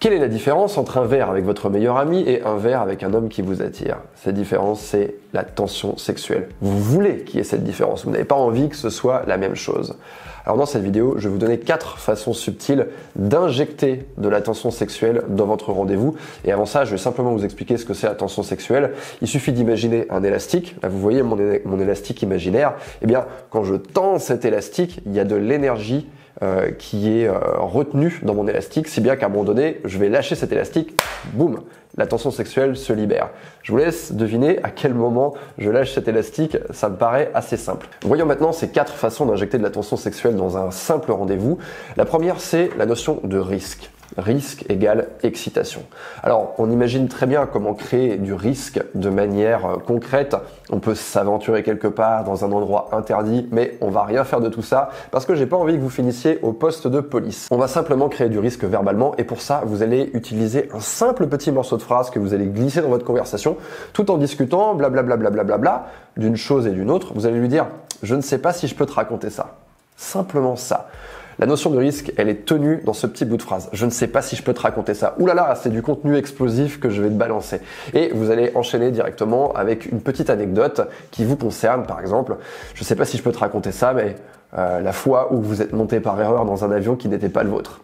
Quelle est la différence entre un verre avec votre meilleur ami et un verre avec un homme qui vous attire? Cette différence, c'est la tension sexuelle. Vous voulez qu'il y ait cette différence, vous n'avez pas envie que ce soit la même chose. Alors dans cette vidéo, je vais vous donner 4 façons subtiles d'injecter de la tension sexuelle dans votre rendez-vous. Et avant ça, je vais simplement vous expliquer ce que c'est la tension sexuelle. Il suffit d'imaginer un élastique. Là, vous voyez mon élastique imaginaire. Eh bien, quand je tends cet élastique, il y a de l'énergie qui est retenu dans mon élastique, si bien qu'à un moment donné, je vais lâcher cet élastique, boum, la tension sexuelle se libère. Je vous laisse deviner à quel moment je lâche cet élastique, ça me paraît assez simple. Voyons maintenant ces 4 façons d'injecter de la tension sexuelle dans un simple rendez-vous. La première, c'est la notion de risque. Risque égale excitation. Alors, on imagine très bien comment créer du risque de manière concrète. On peut s'aventurer quelque part dans un endroit interdit, mais on va rien faire de tout ça parce que j'ai pas envie que vous finissiez au poste de police. On va simplement créer du risque verbalement et pour ça, vous allez utiliser un simple petit morceau de phrase que vous allez glisser dans votre conversation tout en discutant blablabla d'une chose et d'une autre. Vous allez lui dire « Je ne sais pas si je peux te raconter ça ». Simplement ça. La notion de risque, elle est tenue dans ce petit bout de phrase. Je ne sais pas si je peux te raconter ça. Ouh là là, c'est du contenu explosif que je vais te balancer. Et vous allez enchaîner directement avec une petite anecdote qui vous concerne. Par exemple, je ne sais pas si je peux te raconter ça, mais la fois où vous êtes monté par erreur dans un avion qui n'était pas le vôtre.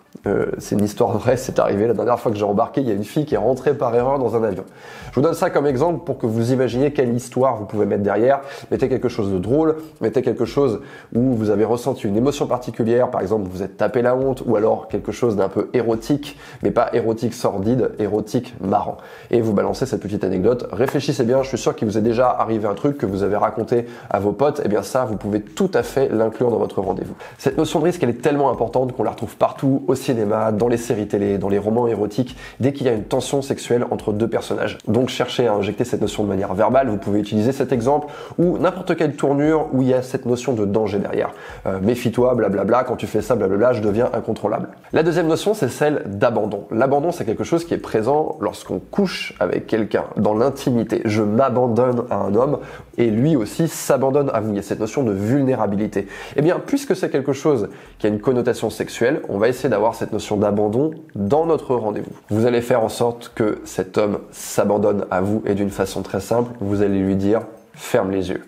C'est une histoire vraie, c'est arrivé. La dernière fois que j'ai embarqué, il y a une fille qui est rentrée par erreur dans un avion. Je vous donne ça comme exemple pour que vous imaginiez quelle histoire vous pouvez mettre derrière. Mettez quelque chose de drôle, mettez quelque chose où vous avez ressenti une émotion particulière, par exemple vous êtes tapé la honte, ou alors quelque chose d'un peu érotique, mais pas érotique sordide, érotique marrant. Et vous balancez cette petite anecdote. Réfléchissez bien, je suis sûr qu'il vous est déjà arrivé un truc que vous avez raconté à vos potes. Et bien ça, vous pouvez tout à fait l'inclure dans votre rendez-vous. Cette notion de risque, elle est tellement importante qu'on la retrouve partout, au cinéma, dans les séries télé, dans les romans érotiques, dès qu'il y a une tension sexuelle entre deux personnages. Donc cherchez à injecter cette notion de manière verbale, vous pouvez utiliser cet exemple ou n'importe quelle tournure où il y a cette notion de danger derrière. Méfie-toi, blablabla, quand tu fais ça, blablabla, je deviens incontrôlable. La deuxième notion, c'est celle d'abandon. L'abandon, c'est quelque chose qui est présent lorsqu'on couche avec quelqu'un, dans l'intimité. Je m'abandonne à un homme et lui aussi s'abandonne à vous. Il y a cette notion de vulnérabilité. Eh bien, puisque c'est quelque chose qui a une connotation sexuelle, on va essayer d'avoir cette notion d'abandon dans notre rendez-vous. Vous allez faire en sorte que cet homme s'abandonne à vous et d'une façon très simple, vous allez lui dire « ferme les yeux ».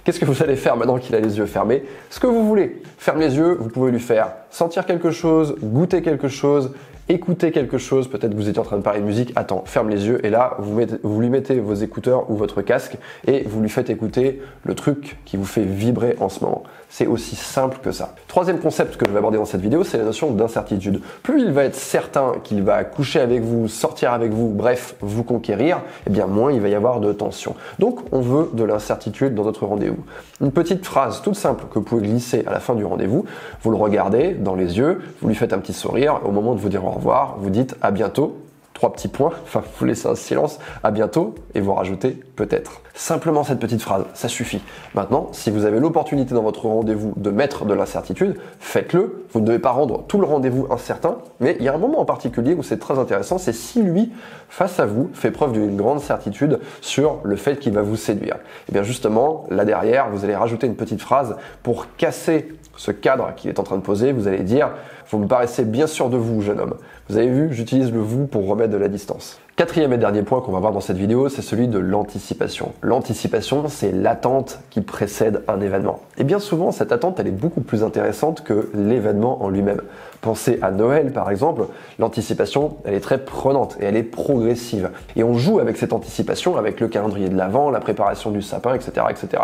Qu'est-ce que vous allez faire maintenant qu'il a les yeux fermés? Ce que vous voulez. Ferme les yeux, vous pouvez lui faire sentir quelque chose, goûter quelque chose, écouter quelque chose, peut-être que vous étiez en train de parler de musique, attends, ferme les yeux et là, vous lui mettez vos écouteurs ou votre casque et vous lui faites écouter le truc qui vous fait vibrer en ce moment. C'est aussi simple que ça. Troisième concept que je vais aborder dans cette vidéo, c'est la notion d'incertitude. Plus il va être certain qu'il va coucher avec vous, sortir avec vous, bref, vous conquérir, eh bien moins il va y avoir de tension. Donc on veut de l'incertitude dans notre rendez-vous. Une petite phrase toute simple que vous pouvez glisser à la fin du rendez-vous, vous le regardez dans les yeux, vous lui faites un petit sourire, au moment de vous dire au revoir, vous dites à bientôt, 3 petits points, enfin vous laissez un silence, à bientôt, et vous rajoutez peut-être. Simplement cette petite phrase, ça suffit. Maintenant, si vous avez l'opportunité dans votre rendez-vous de mettre de l'incertitude, faites-le. Vous ne devez pas rendre tout le rendez-vous incertain, mais il y a un moment en particulier où c'est très intéressant, c'est si lui, face à vous, fait preuve d'une grande certitude sur le fait qu'il va vous séduire. Et bien justement, là derrière, vous allez rajouter une petite phrase pour casser ce cadre qu'il est en train de poser. Vous allez dire « Vous me paraissez bien sûr de vous, jeune homme ». Vous avez vu, j'utilise le « vous » pour remettre de la distance. Quatrième et dernier point qu'on va voir dans cette vidéo, c'est celui de l'anticipation. L'anticipation, c'est l'attente qui précède un événement. Et bien souvent, cette attente, elle est beaucoup plus intéressante que l'événement en lui-même. Pensez à Noël, par exemple. L'anticipation, elle est très prenante et elle est progressive. Et on joue avec cette anticipation, avec le calendrier de l'Avent, la préparation du sapin, etc., etc.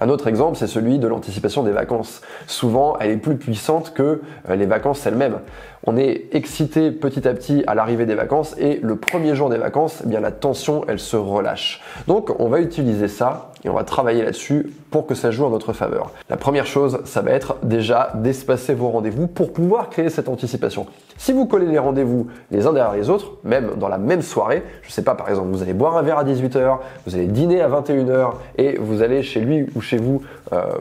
Un autre exemple, c'est celui de l'anticipation des vacances. Souvent, elle est plus puissante que les vacances elles-mêmes. On est excité petit à petit à l'arrivée des vacances et le premier jour des vacances, eh bien la tension, elle se relâche. Donc, on va utiliser ça et on va travailler là-dessus pour que ça joue en notre faveur. La première chose, ça va être déjà d'espacer vos rendez-vous pour pouvoir créer cette anticipation. Si vous collez les rendez-vous les uns derrière les autres, même dans la même soirée, je sais pas, par exemple, vous allez boire un verre à 18h, vous allez dîner à 21h et vous allez chez lui ou chez vous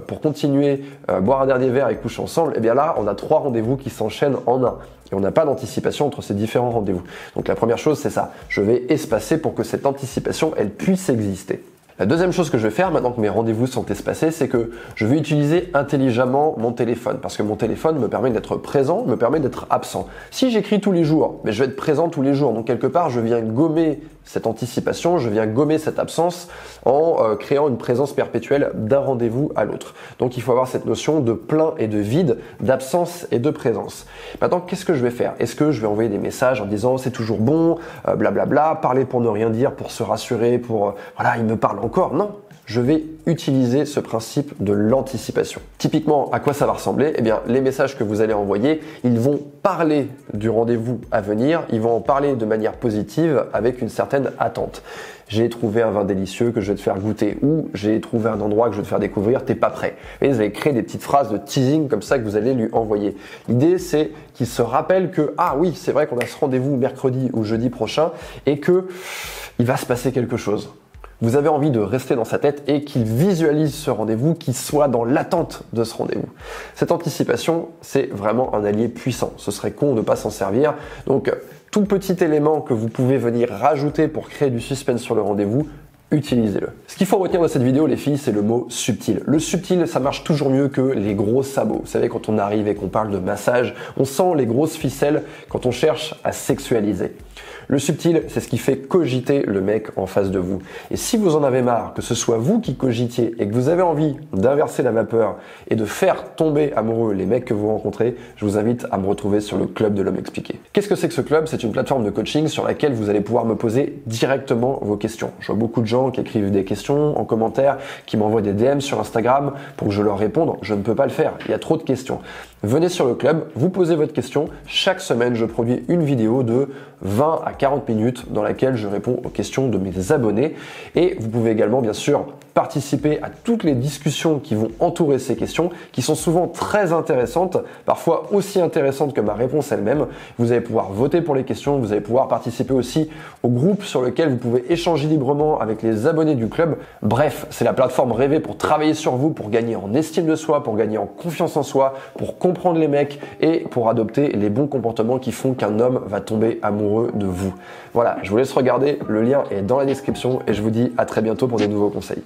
pour continuer boire un dernier verre et coucher ensemble, et bien là, on a 3 rendez-vous qui s'enchaînent en un. Et on n'a pas d'anticipation entre ces différents rendez-vous. Donc la première chose, c'est ça. Je vais espacer pour que cette anticipation, elle puisse exister. La deuxième chose que je vais faire maintenant que mes rendez-vous sont espacés, c'est que je vais utiliser intelligemment mon téléphone parce que mon téléphone me permet d'être présent, me permet d'être absent. Si j'écris tous les jours, mais je vais être présent tous les jours, donc quelque part je viens gommer cette anticipation, je viens gommer cette absence en créant une présence perpétuelle d'un rendez-vous à l'autre. Donc il faut avoir cette notion de plein et de vide, d'absence et de présence. Maintenant, qu'est-ce que je vais faire? Est-ce que je vais envoyer des messages en disant c'est toujours bon, blablabla, parler pour ne rien dire, pour se rassurer, pour voilà, il me parle encore? Non. Je vais utiliser ce principe de l'anticipation. Typiquement, à quoi ça va ressembler? Eh bien, les messages que vous allez envoyer, ils vont parler du rendez-vous à venir, ils vont en parler de manière positive avec une certaine attente. J'ai trouvé un vin délicieux que je vais te faire goûter, ou j'ai trouvé un endroit que je vais te faire découvrir, t'es pas prêt. Et vous allez créer des petites phrases de teasing comme ça que vous allez lui envoyer. L'idée, c'est qu'il se rappelle que, ah oui, c'est vrai qu'on a ce rendez-vous mercredi ou jeudi prochain et que il va se passer quelque chose. Vous avez envie de rester dans sa tête et qu'il visualise ce rendez-vous, qu'il soit dans l'attente de ce rendez-vous. Cette anticipation, c'est vraiment un allié puissant. Ce serait con de ne pas s'en servir. Donc, tout petit élément que vous pouvez venir rajouter pour créer du suspense sur le rendez-vous, utilisez-le. Ce qu'il faut retenir de cette vidéo, les filles, c'est le mot subtil. Le subtil, ça marche toujours mieux que les gros sabots. Vous savez, quand on arrive et qu'on parle de massage, on sent les grosses ficelles quand on cherche à sexualiser. Le subtil, c'est ce qui fait cogiter le mec en face de vous. Et si vous en avez marre, que ce soit vous qui cogitiez et que vous avez envie d'inverser la vapeur et de faire tomber amoureux les mecs que vous rencontrez, je vous invite à me retrouver sur le Club de l'Homme Expliqué. Qu'est-ce que c'est que ce club? C'est une plateforme de coaching sur laquelle vous allez pouvoir me poser directement vos questions. Je vois beaucoup de gens qui écrivent des questions en commentaire, qui m'envoient des DM sur Instagram pour que je leur réponde. Je ne peux pas le faire. Il y a trop de questions. Venez sur le club, vous posez votre question. Chaque semaine, je produis une vidéo de 20 à 40 minutes dans laquelle je réponds aux questions de mes abonnés. Et vous pouvez également, bien sûr, participer à toutes les discussions qui vont entourer ces questions, qui sont souvent très intéressantes, parfois aussi intéressantes que ma réponse elle-même. Vous allez pouvoir voter pour les questions, vous allez pouvoir participer aussi au groupe sur lequel vous pouvez échanger librement avec les abonnés du club. Bref, c'est la plateforme rêvée pour travailler sur vous, pour gagner en estime de soi, pour gagner en confiance en soi, pour comprendre les mecs et pour adopter les bons comportements qui font qu'un homme va tomber amoureux de vous. Voilà, je vous laisse regarder, le lien est dans la description et je vous dis à très bientôt pour des nouveaux conseils.